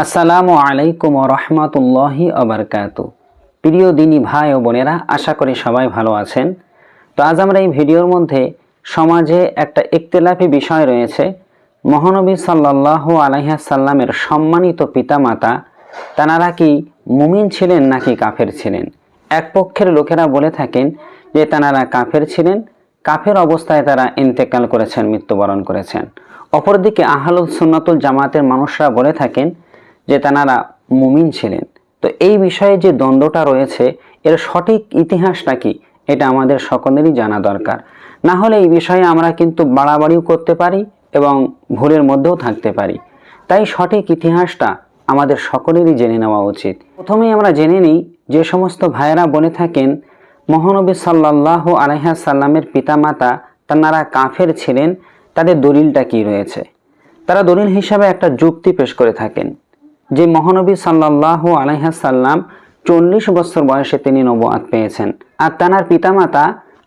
আসসালামু আলাইকুম রহমতুল্লাহি আবরকাতু। প্রিয় দিনী ভাই ও বোনেরা, আশা করি সবাই ভালো আছেন। তো আজ আমরা এই ভিডিওর মধ্যে সমাজে একটা ইখতিলাফি বিষয় রয়েছে। মহানবী সাল্লাল্লাহু আলাইহি সাল্লামের সম্মানিত পিতামাতা তানারা কি মুমিন ছিলেন নাকি কাফের ছিলেন? এক পক্ষের লোকেরা বলে থাকেন যে তানারা কাফের ছিলেন, কাফের অবস্থায় তারা ইন্তেকাল করেছেন, মৃত্যুবরণ করেছেন। অপরদিকে আহলুস সুন্নাতুল জামাতের মানুষরা বলে থাকেন যে তানারা মুমিন ছিলেন। তো এই বিষয়ে যে দ্বন্দ্বটা রয়েছে, এর সঠিক ইতিহাসটা কি, এটা আমাদের সকলেরই জানা দরকার। না হলে এই বিষয়ে আমরা কিন্তু বাড়াবাড়িও করতে পারি এবং ভুলের মধ্যেও থাকতে পারি। তাই সঠিক ইতিহাসটা আমাদের সকলেরই জেনে নেওয়া উচিত। প্রথমেই আমরা জেনে নিই, যে সমস্ত ভাইয়েরা বলে থাকেন মহানবী সাল্লাল্লাহু আলাইহি সাল্লামের পিতামাতা তানারা কাফের ছিলেন, তাদের দলিলটা কি রয়েছে। তারা দলিল হিসাবে একটা যুক্তি পেশ করে থাকেন যে মহানবী সাল্লাল্লাহু আলাইহি সাল্লাম 40 বছর বয়সে তিনি নবুয়াত পেয়েছেন, আর তানার পিতামাতা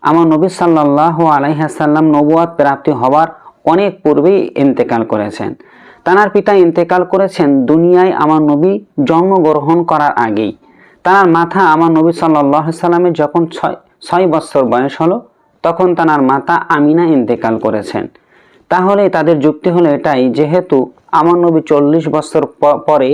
আমার নবী সাল্লাল্লাহু আলাইহি সাল্লাম নবুয়াত প্রাপ্তি হওয়ার অনেক পূর্বেই ইন্তেকাল করেছেন। তানার পিতা ইন্তেকাল করেছেন দুনিয়ায় আমার নবী জন্মগ্রহণ করার আগেই। তানার মাথা আমার নবী সাল্লাল্লাহু আলাইহি সাল্লামের যখন 6 বছর বয়স হলো, তখন তানার মাতা আমিনা ইন্তেকাল করেছেন। তাহলে তাদের যুক্তি হলো এটাই, যেহেতু আমার নবী 40 বছর পরে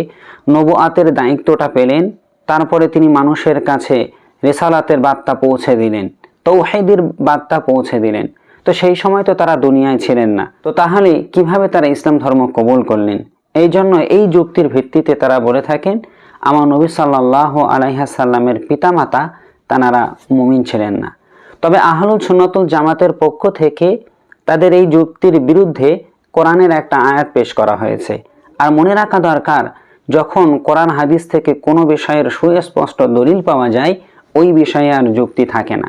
নবুয়াতের দায়িত্বটা পেলেন, তারপরে তিনি মানুষের কাছে রিসালাতের বার্তা পৌঁছে দিলেন, তাওহীদের বার্তা পৌঁছে দিলেন। তো সেই সময় তো তারা দুনিয়ায় ছিলেন না, তো তাহলে কিভাবে তারা ইসলাম ধর্ম কবুল করলেন? এই জন্য এই যুক্তির ভিত্তিতে তারা বলে থাকেন আমার নবী সাল্লাল্লাহু আলাইহি সাল্লামের পিতামাতা তানারা মুমিন ছিলেন না। তবে আহলুস সুন্নাতুল জামাতের পক্ষ থেকে তাদের এই যুক্তির বিরুদ্ধে কোরআনের একটা আয়াত পেশ করা হয়েছে। আর মনে রাখা দরকার, যখন কোরআন হাদিস থেকে কোনো বিষয়ের সুস্পষ্ট দলিল পাওয়া যায়, ওই বিষয়ে আর যুক্তি থাকে না।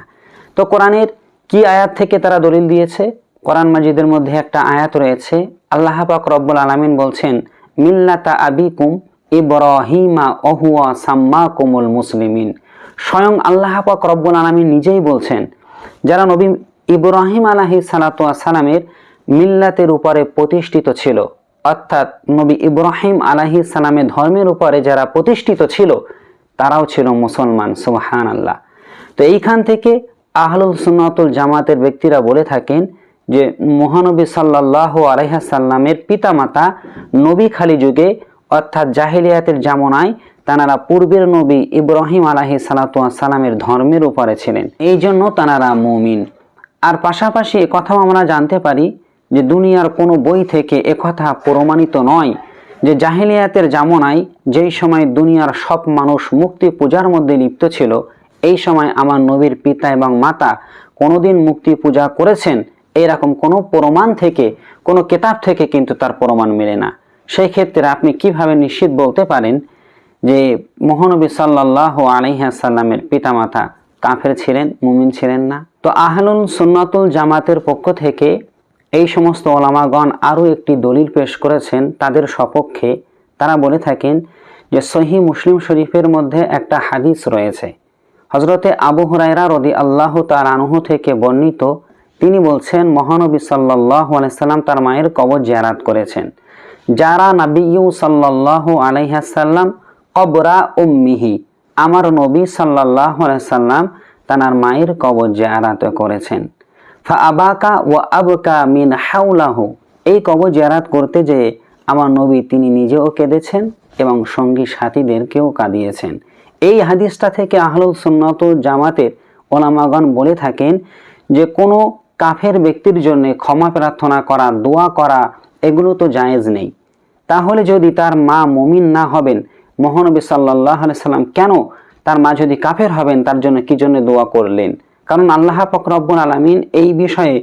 তো কোরআনের কি আয়াত থেকে তারা দলিল দিয়েছে? কোরআন মাজিদের মধ্যে একটা আয়াত রয়েছে, আল্লাহ পাক রব্বুল আলামিন বলছেন মিল্লাতা আবিকুম ইব্রাহিমা ওহুয়া সাম্মাকুমুল মুসলিমিন। স্বয়ং আল্লাহ পাক রব্বুল আলামিন নিজেই বলছেন, যারা নবী ইব্রাহিম আলাইহিস সালাতু ওয়াস সালামের মিল্লাতের উপরে প্রতিষ্ঠিত ছিল, অর্থাৎ নবী ইব্রাহিম আলাইহিস সালামের ধর্মের উপরে যারা প্রতিষ্ঠিত ছিল, তারাও ছিল মুসলমান। সুবহানাল্লাহ। তো এইখান থেকে আহলুস সুন্নাতুল জামাতের ব্যক্তিরা বলে থাকেন যে মহানবী সাল্লাল্লাহু আলাইহি সাল্লামের পিতামাতা নবী খালি যুগে, অর্থাৎ জাহেলিয়াতের জামানায় তানারা পূর্বের নবী ইব্রাহিম আলাইহিস সালাতু ওয়াস সালামের ধর্মের উপরে ছিলেন, এই জন্য তানারা মুমিন। আর পাশাপাশি একথাও আমরা জানতে পারি যে দুনিয়ার কোনো বই থেকে একথা প্রমাণিত নয় যে জাহেলিয়াতের জামানায় যেই সময় দুনিয়ার সব মানুষ মূর্তি পূজার মধ্যে লিপ্ত ছিল, এই সময় আমার নবীর পিতা এবং মাতা কোনোদিন মূর্তি পূজা করেছেন, এরকম কোনো প্রমাণ থেকে, কোনো কিতাব থেকে কিন্তু তার প্রমাণ মেলে না। সেই ক্ষেত্রে আপনি কিভাবে নিশ্চিত বলতে পারেন যে মহানবী সাল্লাল্লাহু আলাইহি সাল্লামের পিতামাতা কাফের ছিলেন, মুমিন ছিলেন না? তো আহলুস সুন্নাতুল জামাতের পক্ষ থেকে এই সমস্ত ওলামাগণ আরও একটি দলিল পেশ করেছেন তাদের সপক্ষে। তারা বলে থাকেন যে সহিহ মুসলিম শরীফের মধ্যে একটা হাদিস রয়েছে, হযরতে আবু হুরায়রা রাদিয়াল্লাহু তাআলা আনহু থেকে বর্ণিত। তিনি বলছেন মহানবী সাল্লাল্লাহু আলাইহি সাল্লাম তার মায়ের কবর জিয়ারত করেছেন। যারা নবী সাল্লাল্লাহু আলাইহি সাল্লাম কবরা উম্মিহি, আমার নবী সাল্লাল্লাহু আলাইহি সাল্লাম তার মায়ের কবর জিয়ারত করেছেন। ফা আবাকা ওয়া আবকা মিন হাওলাহু, এই কবর জিয়ারত করতে যে আমার নবী তিনি নিজেও কেঁদেছেন এবং সঙ্গী সাথীদেরকেও কাঁদিয়েছেন। এই হাদিসটা থেকে আহলুস সুন্নাতুল জামাতের ওলামাগণ বলে থাকেন যে কোনো কাফের ব্যক্তির জন্য ক্ষমা প্রার্থনা করা, দোয়া করা, এগুলো তো জায়েজ নেই। তাহলে যদি তার মা মুমিন না হবেন, মহানবী সাল্লাল্লাহু আলাইহি সাল্লাম কেন তার মা যদি কাফের হবেন তার জন্য কি জন্য দোয়া করলেন? কারণ আল্লাহ পাক রব্বুল আলামিন এই বিষয়ে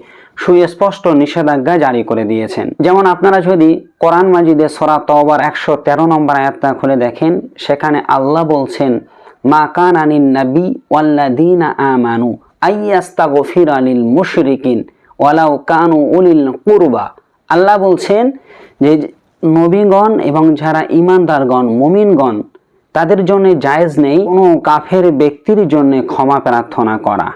সুস্পষ্ট নিষেধাজ্ঞা জারি করে দিয়েছেন। যেমন আপনারা যদি কোরআন মাজিদে সূরা তাওবার 113 নম্বর আয়াতটা খুলে দেখেন, সেখানে আল্লাহ বলছেন মা কানা লিন নবী ওয়াল্লাযীনা আমানু আইয়াস্তাগফিরা লিল মুশরিকিন ওয়ালাউ কানু উলিল কুরবা। আল্লাহ বলছেন যে নবীগণ এবং যারা ঈমানদারগণ, মুমিনগণ, তাদের জন্য জায়েজ নেই কোনো কাফের ব্যক্তির জন্য ক্ষমা প্রার্থনা করা,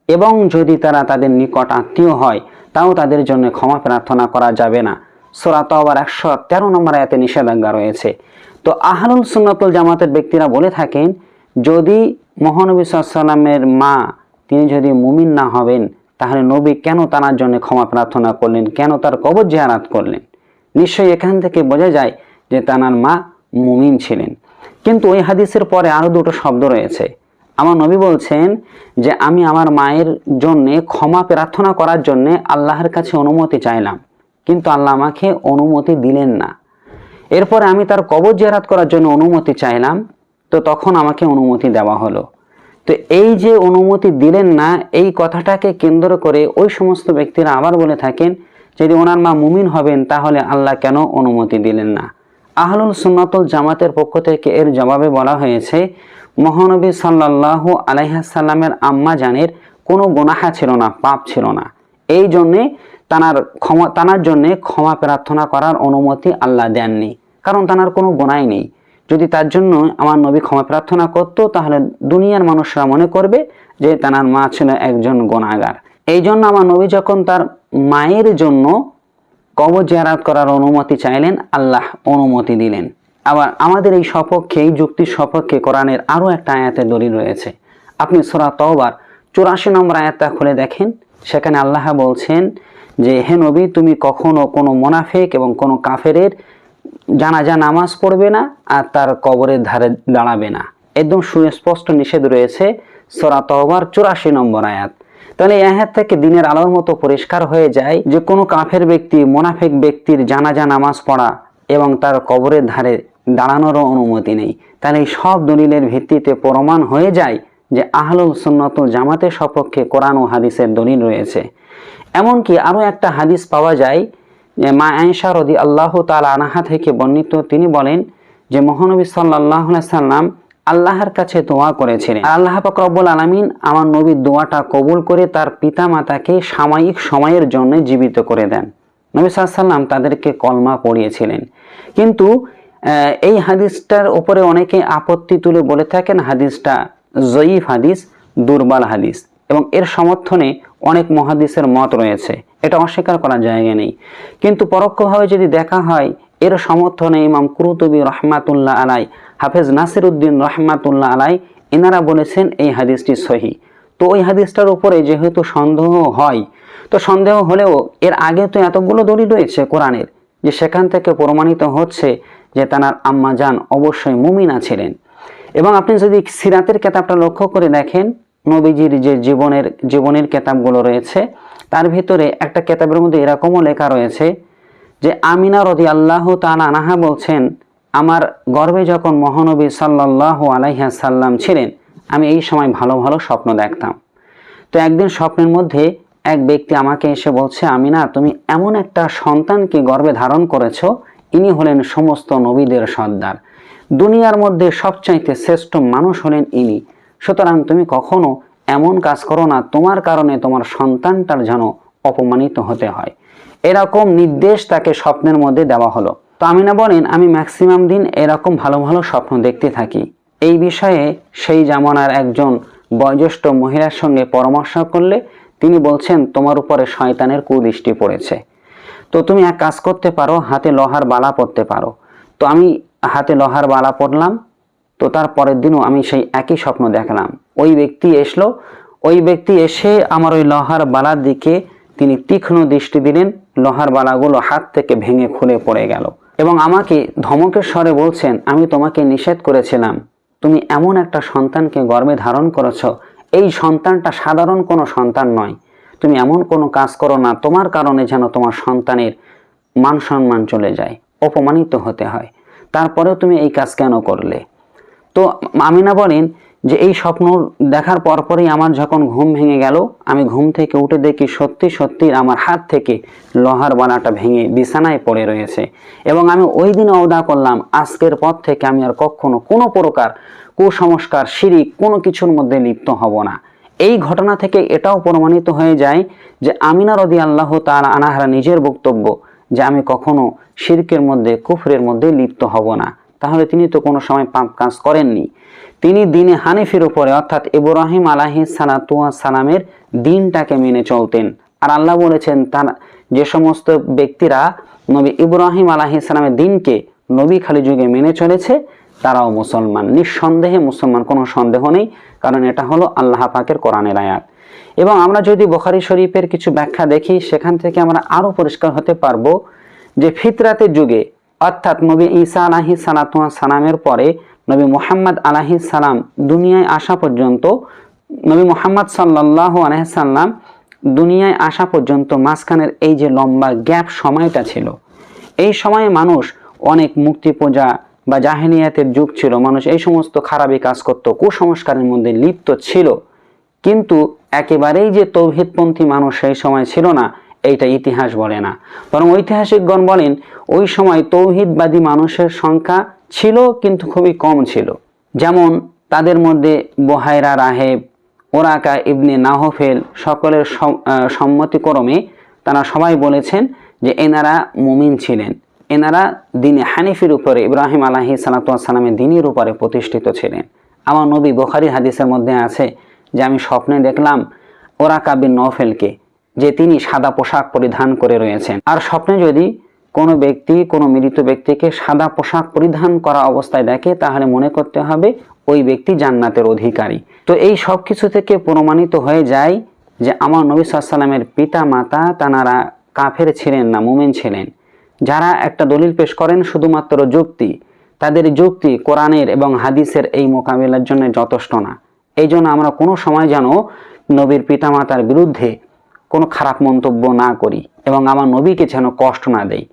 এবং যদি তারা তাদের নিকট আত্মীয় হয় তাও তাদের জন্য ক্ষমা প্রার্থনা করা যাবে না। সূরা তাওবার 113 নম্বর আয়াতে নিষেধাজ্ঞা রয়েছে। তো আহলুল সুন্নাত ওয়াল জামাতের ব্যক্তিরা বলে থাকেন, যদি মহানবী সাল্লাল্লাহু আলাইহি ওয়াসাল্লামের মা তিনি যদি মুমিন না হবেন, তাহলে নবী কেন তার জন্য ক্ষমা প্রার্থনা করলেন, কেন তার কবর জিয়ারত করলেন? নিশ্চয়ই এখান থেকে বোঝা যায় যে তার মা মুমিন ছিলেন। কিন্তু ওই হাদিসের পরে আরো দুটো শব্দ রয়েছে। আমার নবী বলছেন যে আমি আমার মায়ের জন্য ক্ষমা প্রার্থনা করার জন্য আল্লাহর কাছে অনুমতি চাইলাম, কিন্তু আল্লাহ আমাকে অনুমতি দিলেন না। এরপরে আমি তার কবর জিয়ারত করার জন্য অনুমতি চাইলাম, তো তখন আমাকে অনুমতি দেওয়া হলো। তো এই যে অনুমতি দিলেন না, এই কথাটাকে কেন্দ্র করে ওই সমস্ত ব্যক্তিরা আবার বলে থাকেন, যদি ওনার মা মুমিন হবেন তাহলে আল্লাহ কেন অনুমতি দিলেন না? আহলুল সুন্নাত ওয়াল জামাতের পক্ষ থেকে এর জবাবে বলা হয়েছে, মহানবী সাল্লাল্লাহু আলাইহি সাল্লামের আম্মা জানের কোনো গুনাহা ছিল না, পাপ ছিল না। এই জন্যে তানার জন্য ক্ষমা প্রার্থনা করার অনুমতি আল্লাহ দেননি, কারণ তানার কোনো গুনাহ নেই। যদি তার জন্য আমার নবী ক্ষমা প্রার্থনা করত, তাহলে দুনিয়ার মানুষরা মনে করবে যে তানার মা ছিল একজন গুনাহগার। এই জন্য আমার নবী যখন তার মায়ের জন্য কবর জিয়ারত করার অনুমতি চাইলেন, আল্লাহ অনুমতি দিলেন। আবার আমাদের এই সপক্ষে, এই যুক্তির সপক্ষে কোরআনের আরো একটা আয়াতের দলিল রয়েছে। আপনি সূরা তাওবার 84 নম্বর আয়াতটা খুলে দেখেন, সেখানে আল্লাহ বলছেন যে হে নবী, তুমি কখনো কোনো মুনাফিক এবং কোনো কাফেরের জানাজা নামাজ পড়বে না আর তার কবরের ধারে দাঁড়াবে না। একদম সুস্পষ্ট নিষেধ রয়েছে সূরা তাওবার 84 নম্বর আয়াত। তাহলে এই আয়াত থেকে দিনের আলোর মতো পরিষ্কার হয়ে যায় যে কোনো কাফের ব্যক্তি, মুনাফিক ব্যক্তির জানাজা নামাজ পড়া এবং তার কবরের ধারে দাঁড়ানোরও অনুমতি নেই। তাহলে এই সব দলিলের ভিত্তিতে প্রমাণ হয়ে যায় যে আহলুল সুন্নাত ওয়াল জামাতের সপক্ষে কোরআন ও হাদিসের দলিল রয়েছে। এমনকি আরো একটা হাদিস পাওয়া যায়, মা আয়েশা রাদিয়াল্লাহু তাআলা আনহা থেকে বর্ণিত, তিনি বলেন যে মহানবী সাল্লাল্লাহু আলাইহি সাল্লাম আল্লাহর কাছে দোয়া করেছিলেন, আল্লাহ পাক রব্বুল আলামিন আমার নবীর দোয়াটা কবুল করে তার পিতামাতাকে সাময়িক সময়ের জন্য জীবিত করে দেন। নবী সাল্লাল্লাহু আলাইহি সাল্লাম তাদেরকে কলমা পড়িয়েছিলেন। কিন্তু এই হাদিসটার উপরে অনেকে আপত্তি তুলে বলে থাকেন হাদিসটা জয়ীফ হাদিস, দুর্বল হাদিস, এবং এর সমর্থনে অনেক মুহাদ্দিসের মত রয়েছে, এটা অস্বীকার করার জায়গা নেই। কিন্তু পরোক্ষভাবে যদি দেখা হয়, এর সমর্থনে ইমাম কুরতুবী রহমাতুল্লাহ আলাই, হাফেজ নাসিরউদ্দিন রহমাতুল্লাহ আলাই, এনারা বলেছেন এই হাদিসটি সহিহ। তো ওই হাদিসটার উপরে যেহেতু সন্দেহ হয়, তো সন্দেহ হলেও এর আগে তো এতগুলো দলিল রয়েছে কোরআনের, যে সেখান থেকে প্রমাণিত হচ্ছে যে তার আম্মা জান অবশ্যই মুমিনা ছিলেন। এবং আপনি যদি সিরাতের কিতাবটা লক্ষ্য করে দেখেন, নবীজির যে জীবনের কিতাবগুলো রয়েছে, তার ভিতরে একটা কিতাবের মধ্যে এরকমও লেখা রয়েছে যে আমিনা রাদিয়াল্লাহু তাআলা আনহা বলছেন, আমার গর্ভে যখন মহানবী সাল্লাল্লাহু আলাইহি সাল্লাম ছিলেন, আমি এই সময় ভালো ভালো স্বপ্ন দেখতাম। তো একদিন স্বপ্নের মধ্যে এক ব্যক্তি আমাকে এসে বলছে, আমিনা, তুমি এমন একটা সন্তানকে গর্ভে ধারণ করেছো, ইনি হলেন সমস্ত নবীদের সর্দার, দুনিয়ার মধ্যে সবচাইতে শ্রেষ্ঠ মানুষ হলেন ইনি। সুতরাং তুমি কখনো এমন কাজ করো না, তোমার কারণে তোমার সন্তানটার যেন অপমানিত হতে হয়। এরকম নির্দেশ তাকে স্বপ্নের মধ্যে দেওয়া হলো। তো আমিনা বলেন, আমি ম্যাক্সিমাম দিন এরকম ভালো ভালো স্বপ্ন দেখতে থাকি। এই বিষয়ে সেই জামানার একজন বয়োজ্যেষ্ঠ মহিলার সঙ্গে পরামর্শ করলে তিনি বলছেন, তোমার উপরে শয়তানের কুদৃষ্টি পড়েছে, তো তুমি এক কাজ করতে পারো, হাতে লোহার বালা পরতে পারো। তো আমি হাতে লোহার বালা পরলাম। তো তার পরের দিনও আমি সেই একই স্বপ্ন দেখলাম। ওই ব্যক্তি এসে আমার ওই লোহার বালার দিকে তিনি তীক্ষ্ণ দৃষ্টি দিলেন, লোহার বালাগুলো হাত থেকে ভেঙে খুলে পড়ে গেল এবং আমাকে ধমকের স্বরে বলছেন, আমি তোমাকে নিষেধ করেছিলাম, তুমি এমন একটা সন্তানকে গর্ভে ধারণ করেছ, এই সন্তানটা সাধারণ কোনো সন্তান নয়, তুমি এমন কোনো কাজ করো না তোমার কারণে যেন তোমার সন্তানের মান সম্মান চলে যায়, অপমানিত হতে হয়, তারপরেও তুমি এই কাজ কেন করলে? তো আমিনা বলেন যে এই স্বপ্ন দেখার পরপরই আমার যখন ঘুম ভেঙে গেল, আমি ঘুম থেকে উঠে দেখি সত্যি সত্যি আমার হাত থেকে লোহার বালাটা ভেঙে বিছানায় পড়ে রয়েছে। এবং আমি ওই দিন ওয়াদা করলাম, আজকের পর থেকে আমি আর কখনো কোনো প্রকার কুসংস্কার, শিরিক কোনো কিছুর মধ্যে লিপ্ত হব না। এই ঘটনা থেকে এটাও প্রমাণিত হয়ে যায় যে আমিনা রাদিয়াল্লাহু তাআলা আনহা নিজের বক্তব্য যে আমি কখনো শিরকের মধ্যে, কুফরের মধ্যে লিপ্ত হব না। তাহলে তিনি তো কোনো সময় পাপ কাজ করেননি। তিনি দ্বীনে হানিফের উপরে, অর্থাৎ ইব্রাহিম আলাইহিস সালাতু ওয়াস সালামের দ্বীনটাকে মেনে চলতেন। আর আল্লাহ বলেছেন, তার যে সমস্ত ব্যক্তিরা নবী ইব্রাহিম আলাইহিস সালামের দ্বীনকে নবী খালি যুগে মেনে চলেছে তারাও মুসলমান, নিঃসন্দেহে মুসলমান, কোনো সন্দেহ নেই, কারণ এটা হলো আল্লাহ পাকের কোরআনের আয়াত। এবং আমরা যদি বুখারী শরীফের কিছু ব্যাখ্যা দেখি, সেখান থেকে আমরা আরও পরিষ্কার হতে পারবো যে ফিতরাতের যুগে, অর্থাৎ নবী ঈসা আলাইহিস সালাতু ওয়াস সালামের পরে নবী মুহাম্মদ আলাইহিস সালাম দুনিয়ায় আসা পর্যন্ত, নবী মুহাম্মদ সাল্লাল্লাহু আলাইহি সাল্লাম দুনিয়ায় আসা পর্যন্ত মাঝখানের এই যে লম্বা গ্যাপ সময়টা ছিল, এই সময়ে মানুষ অনেক মূর্তি পূজা বা জাহেলিয়াতের যুগ ছিল, মানুষ এই সমস্ত খারাপি কাজ করত, কুসংস্কারের মধ্যে লিপ্ত ছিল। কিন্তু একেবারেই যে তৌহিদপন্থী মানুষ সেই সময় ছিল না, এইটা ইতিহাস বলে না, বরং ঐতিহাসিকগণ বলেন ওই সময় তৌহিদবাদী মানুষের সংখ্যা ছিল কিন্তু খুবই কম ছিল। যেমন তাদের মধ্যে বুহাইরা রাহেব, ওরাকা ইবনে নাহফেল সকলের সম্মতিক্রমে তারা সবাই বলেছেন যে এনারা মুমিন ছিলেন, এনারা দিনে হানিফির উপরে, ইব্রাহিম আলাইহিস সালাতু ওয়াস সালামের দ্বীনের উপরে প্রতিষ্ঠিত ছিলেন। আমার নবী বুখারী হাদিসের মধ্যে আছে যে আমি স্বপ্নে দেখলাম ওরাকা বিন নওফেলকে, যে তিনি সাদা পোশাক পরিধান করে রয়েছেন। আর স্বপ্নে যদি কোনো ব্যক্তি কোনো মৃত ব্যক্তিকে সাদা পোশাক পরিধান করা অবস্থায় দেখে, তাহলে মনে করতে হবে ওই ব্যক্তি জান্নাতের অধিকারী। তো এই সব কিছু থেকে প্রমাণিত হয়ে যায় যে আমার নবী সাল্লাল্লাহু আলাইহি ওয়াসাল্লামের পিতা মাতা তানারা কাফের ছিলেন না, মুমিন ছিলেন। যারা একটা দলিল পেশ করেন শুধুমাত্র যুক্তি, তাদের যুক্তি কোরআনের এবং হাদিসের এই মোকাবিলার জন্য যথেষ্ট না। এই জন্য আমরা কোনো সময় যেন নবীর পিতামাতার বিরুদ্ধে কোনো খারাপ মন্তব্য না করি এবং আমার নবীকে যেন কষ্ট না দেই।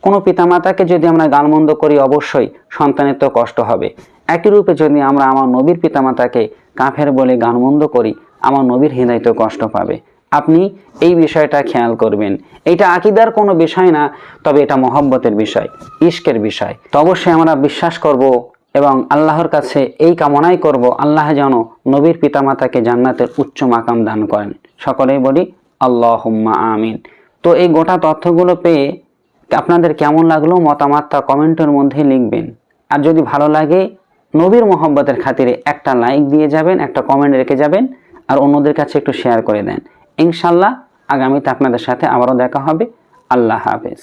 কোনো পিতামাতাকে যদি আমরা গালমন্দ করি, অবশ্যই সন্তানের তো কষ্ট হবে। একই রূপে যদি আমরা আমার নবীর পিতামাতাকে কাফের বলে গালমন্দ করি, আমার নবীর হৃদয় তো কষ্ট পাবে। আপনি এই বিষয়টা খেয়াল করবেন। এটা আকীদার কোনো বিষয় না, তবে এটা মহব্বতের বিষয়, ইশকের বিষয়। তো অবশ্যই আমরা বিশ্বাস করব এবং আল্লাহর কাছে এই কামনাই করব, আল্লাহ যেন নবীর পিতামাতাকে জান্নাতের উচ্চ মাকাম দান করেন। সকলেই বলি আল্লাহুম্মা আমিন। তো এই গোটা তথ্যগুলো পেয়ে আপনাদের কেমন লাগলো মতামতটা কমেন্টের মধ্যে লিখবেন। আর যদি ভালো লাগে, নবীর মহব্বতের খাতিরে একটা লাইক দিয়ে যাবেন, একটা কমেন্ট রেখে যাবেন, আর অন্যদের কাছে একটু শেয়ার করে দেন। ইনশাআল্লাহ আগামীতে আপনাদের সাথে আবারও দেখা হবে। আল্লাহ হাফেজ।